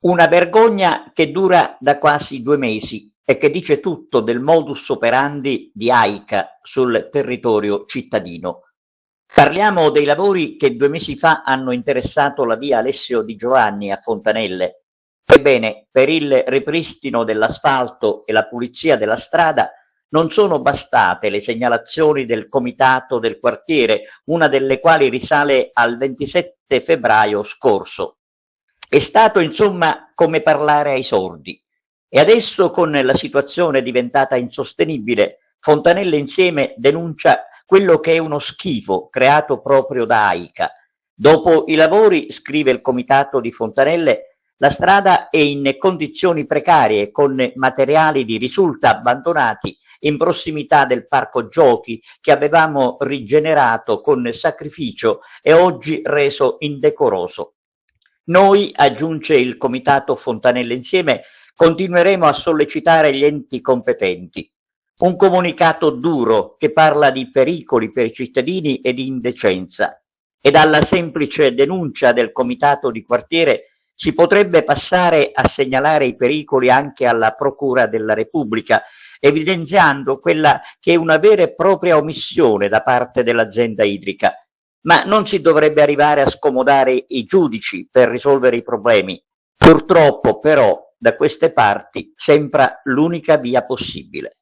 Una vergogna che dura da quasi 2 mesi e che dice tutto del modus operandi di AICA sul territorio cittadino. Parliamo dei lavori che 2 mesi fa hanno interessato la via Alessio Di Giovanni a Fontanelle. Ebbene, per il ripristino dell'asfalto e la pulizia della strada non sono bastate le segnalazioni del comitato del quartiere, una delle quali risale al 27 febbraio scorso. È stato insomma come parlare ai sordi. E adesso, con la situazione diventata insostenibile, Fontanelle Insieme denuncia quello che è uno schifo creato proprio da AICA. Dopo i lavori, scrive il comitato di Fontanelle, la strada è in condizioni precarie, con materiali di risulta abbandonati in prossimità del parco giochi che avevamo rigenerato con sacrificio e oggi reso indecoroso. Noi, aggiunge il comitato Fontanelle Insieme, continueremo a sollecitare gli enti competenti. Un comunicato duro che parla di pericoli per i cittadini e di indecenza. E dalla semplice denuncia del comitato di quartiere si potrebbe passare a segnalare i pericoli anche alla Procura della Repubblica, evidenziando quella che è una vera e propria omissione da parte dell'azienda idrica. Ma non si dovrebbe arrivare a scomodare i giudici per risolvere i problemi. Purtroppo, però, da queste parti sembra l'unica via possibile.